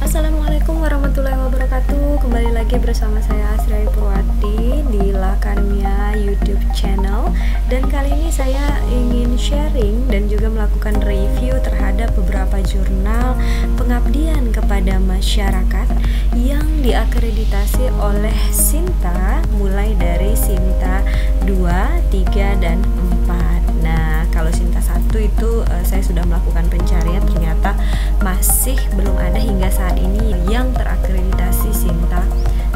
Assalamualaikum warahmatullahi wabarakatuh. Kembali lagi bersama saya Asri Purwati di Lakarmia YouTube channel. Dan kali ini saya ingin sharing dan juga melakukan review terhadap beberapa jurnal pengabdian kepada masyarakat yang diakreditasi oleh Sinta, mulai dari Sinta 2, 3, dan 4. Nah, kalau Sinta 1 itu saya sudah melakukan pencarian, ternyata masih belum ada hingga saat ini yang terakreditasi Sinta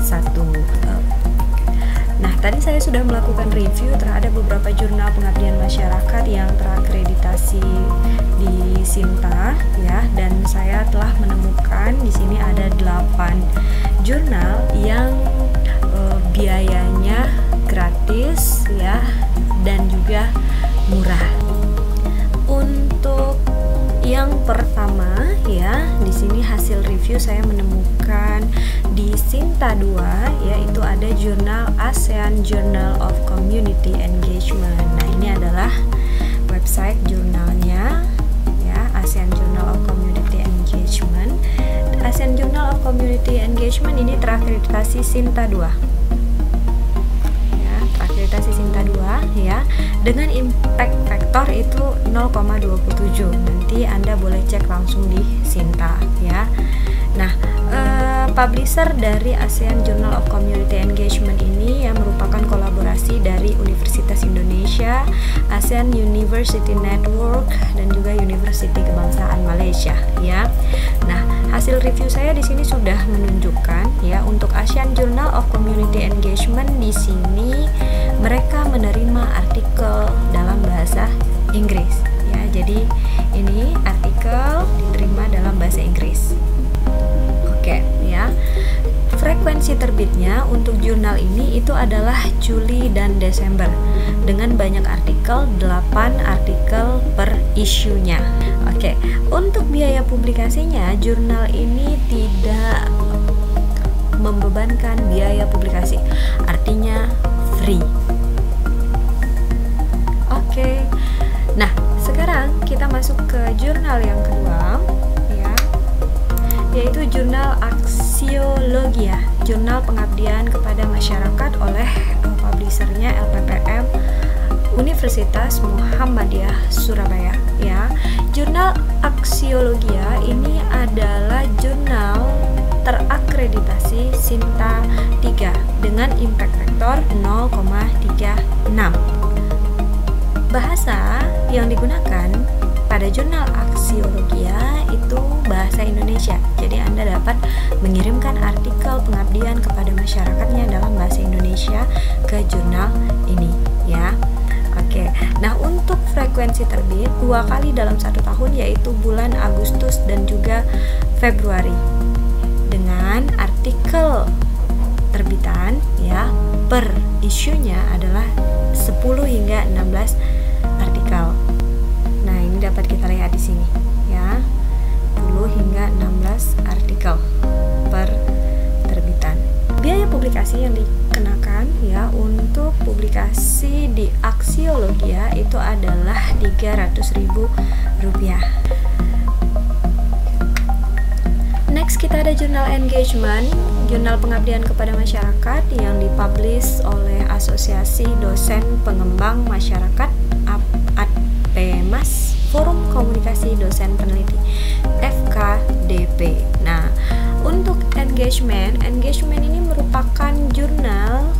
1. Nah, tadi saya sudah melakukan review terhadap beberapa jurnal pengabdian masyarakat yang terakreditasi di Sinta, ya, dan saya telah menemukan di sini ada 8 jurnal yang biayanya gratis, ya, dan juga murah. Untuk yang pertama, ya, di sini hasil review saya menemukan di Sinta 2, yaitu ada jurnal ASEAN Journal of Community Engagement. Nah, ini adalah website jurnalnya, ya, ASEAN Journal of Community Engagement. ASEAN Journal of Community Engagement ini terakreditasi Sinta 2. Akreditasi Sinta 2, ya, dengan impact factor itu 0,27. Nanti Anda boleh cek langsung di Sinta, ya. Nah, publisher dari ASEAN Journal of Community Engagement ini yang merupakan kolaborasi dari Universitas Indonesia, ASEAN University Network, dan juga University Kebangsaan Malaysia, ya. Nah, hasil review saya di sini sudah menunjukkan, ya, untuk ASEAN Journal of Community Engagement di sini mereka menerima artikel dalam bahasa Inggris, ya. Jadi ini artikel diterima dalam bahasa Inggris. Oke, ya. Frekuensi terbitnya untuk jurnal ini itu adalah Juli dan Desember dengan banyak artikel, 8 artikel per isunya. Oke, untuk biaya publikasinya jurnal ini tidak membebankan biaya publikasi, artinya free. Oke. Nah, sekarang kita masuk ke jurnal yang kedua, ya, yaitu jurnal Aksiologia, jurnal pengabdian kepada masyarakat oleh publishernya LPPM Universitas Muhammadiyah Surabaya, ya. Jurnal Aksiologia ini adalah jurnal terakreditasi Sinta 3 dengan impact factor 0,36. Bahasa yang digunakan pada jurnal Aksiologia itu bahasa Indonesia. Jadi Anda dapat mengirimkan artikel pengabdian kepada masyarakatnya dalam bahasa Indonesia ke jurnal ini, ya. Oke. Nah, untuk frekuensi terbit 2 kali dalam 1 tahun, yaitu bulan Agustus dan juga Februari, dengan artikel terbitan, ya, per isunya adalah 10 hingga 16 artikel. Nah, ini dapat kita lihat di sini, ya, 10 hingga 16 artikel per terbitan. Biaya publikasi yang dikenakan, ya, untuk publikasi di Aksiologia itu adalah Rp300.000. Next, kita ada jurnal Engagement, jurnal pengabdian kepada masyarakat yang dipublish oleh Asosiasi Dosen Pengembang Masyarakat ADPEMAS, Forum Komunikasi Dosen Peneliti, FKDP. Nah, untuk Engagement ini merupakan jurnal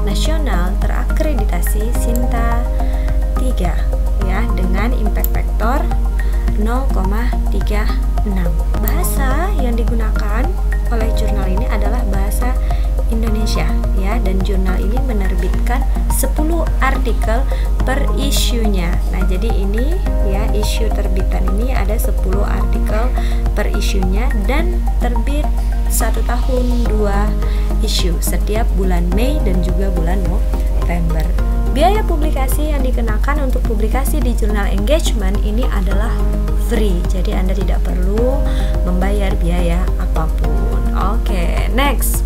nasional terakreditasi Sinta 3, ya, dengan impact factor 0,36. Bahasa yang digunakan oleh jurnal ini adalah bahasa Indonesia, ya, dan jurnal ini menerbitkan 10 artikel per isunya. Nah, jadi ini, ya, isu terbitan ini ada 10 artikel per isunya dan terbit 1 tahun 2 isu setiap bulan Mei dan juga bulan November. Biaya publikasi yang dikenakan untuk publikasi di jurnal Engagement ini adalah free, jadi Anda tidak perlu membayar biaya apapun. Oke, next.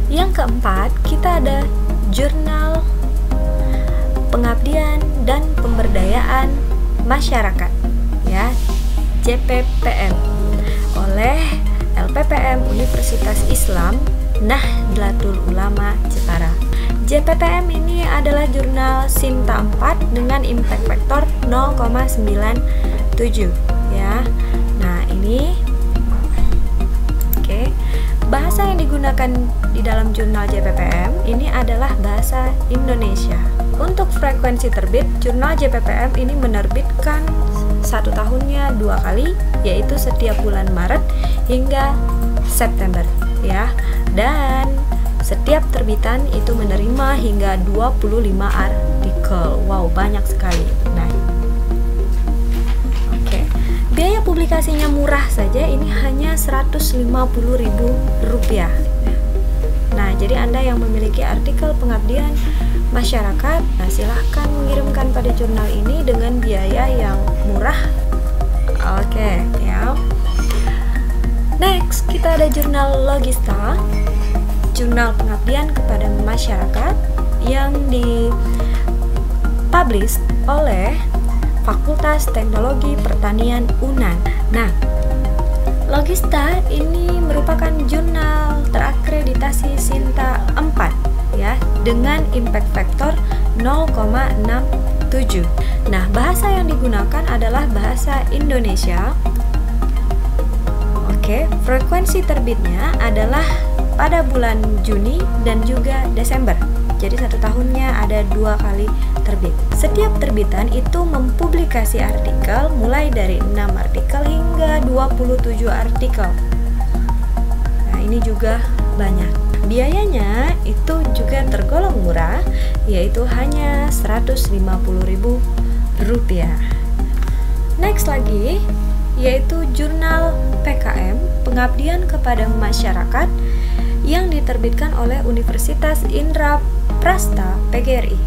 Yang keempat, kita ada jurnal dan Pemberdayaan Masyarakat, ya, JPPM, oleh LPPM Universitas Islam Nahdlatul Ulama Jepara. JPPM ini adalah jurnal Sinta 4 dengan impact factor 0,97, ya. Nah, ini bahasa yang digunakan di dalam jurnal JPPM ini adalah bahasa Indonesia. Untuk frekuensi terbit, jurnal JPPM ini menerbitkan satu tahunnya 2 kali, yaitu setiap bulan Maret hingga September, ya. Dan setiap terbitan itu menerima hingga 25 artikel. Wow, banyak sekali. Nah, biaya publikasinya murah saja, ini hanya Rp150.000. Nah, jadi Anda yang memiliki artikel pengabdian masyarakat, nah silahkan mengirimkan pada jurnal ini dengan biaya yang murah. Oke, ya. Next, kita ada jurnal Logista, jurnal pengabdian kepada masyarakat yang dipublish oleh Fakultas Teknologi Pertanian UNAN. Nah, Logista ini merupakan jurnal terakreditasi Sinta 4, ya, dengan impact factor 0,67. Nah, bahasa yang digunakan adalah bahasa Indonesia. Oke, frekuensi terbitnya adalah pada bulan Juni dan juga Desember. Jadi satu tahunnya ada 2 kali terbit. Setiap terbitan itu mempublikasi artikel mulai dari 6 artikel hingga 27 artikel. Nah, ini juga banyak. Biayanya itu juga tergolong murah, yaitu hanya Rp150.000. Next lagi, yaitu jurnal PKM, Pengabdian kepada Masyarakat, yang diterbitkan oleh Universitas Indraprasta PGRI,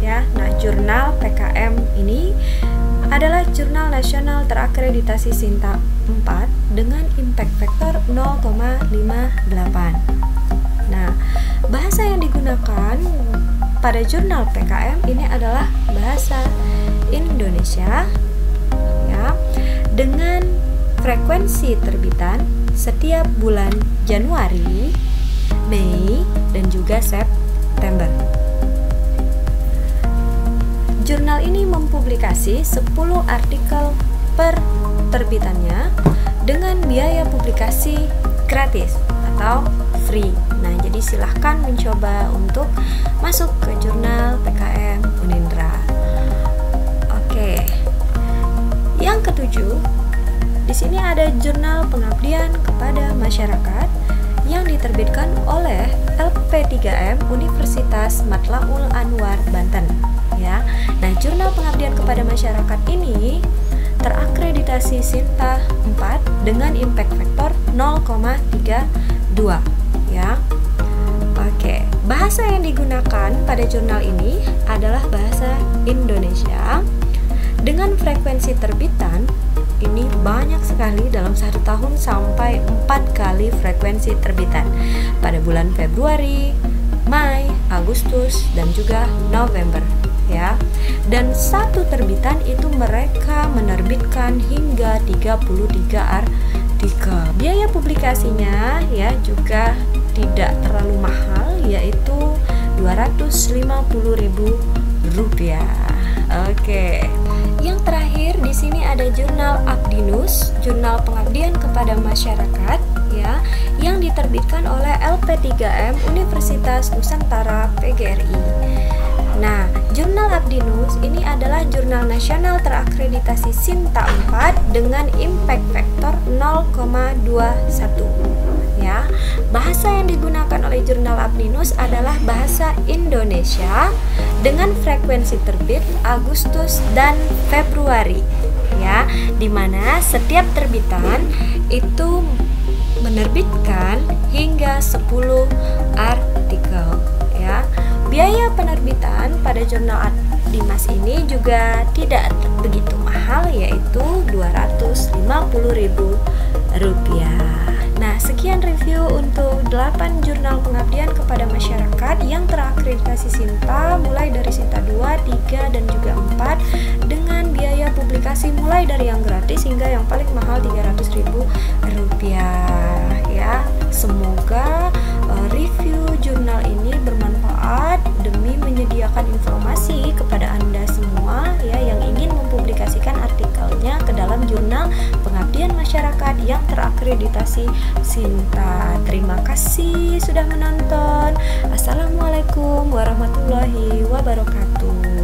ya. Nah, jurnal PKM ini adalah jurnal nasional terakreditasi Sinta 4 dengan impact factor 0,58. Nah, bahasa yang digunakan pada jurnal PKM ini adalah bahasa Indonesia, ya, dengan frekuensi terbitan setiap bulan Januari, Mei, dan juga September. Jurnal ini mempublikasi 10 artikel per terbitannya dengan biaya publikasi gratis atau free. Nah, jadi silahkan mencoba untuk masuk ke jurnal PKM Unindra. Oke. Yang ketujuh, di sini ada jurnal pengabdian kepada masyarakat yang diterbitkan oleh LP3M Universitas Matlaul Anwar Banten, ya. Nah, jurnal pengabdian kepada masyarakat ini terakreditasi Sinta 4 dengan impact factor 0,32, ya. Oke, bahasa yang digunakan pada jurnal ini adalah bahasa Indonesia dengan frekuensi terbitan ini banyak sekali, dalam satu tahun sampai 4 kali frekuensi terbitan pada bulan Februari, Mei, Agustus, dan juga November, ya. Dan satu terbitan itu mereka menerbitkan hingga 33 artikel. Biaya publikasinya ya juga tidak terlalu mahal, yaitu Rp250.000. Oke. Yang terakhir di sini ada jurnal Abdinus, jurnal pengabdian kepada masyarakat, ya, yang diterbitkan oleh LP3M Universitas Nusantara PGRI. Nah, jurnal Abdinus ini adalah jurnal nasional terakreditasi Sinta 4 dengan impact factor 0,21. Ya, bahasa yang digunakan oleh jurnal Abdinus adalah bahasa Indonesia dengan frekuensi terbit Agustus dan Februari, ya, dimana setiap terbitan itu menerbitkan hingga 10 artikel, ya. Biaya penerbitan pada jurnal Abdinus ini juga tidak begitu mahal, yaitu Rp250.000. Nah, sekian review untuk 8 jurnal pengabdian kepada masyarakat yang terakreditasi Sinta, mulai dari Sinta 2, 3, dan juga 4. promosi mulai dari yang gratis hingga yang paling mahal Rp300.000 ya. Semoga review jurnal ini bermanfaat demi menyediakan informasi kepada Anda semua ya yang ingin mempublikasikan artikelnya ke dalam jurnal pengabdian masyarakat yang terakreditasi Sinta. Terima kasih sudah menonton. Assalamualaikum warahmatullahi wabarakatuh.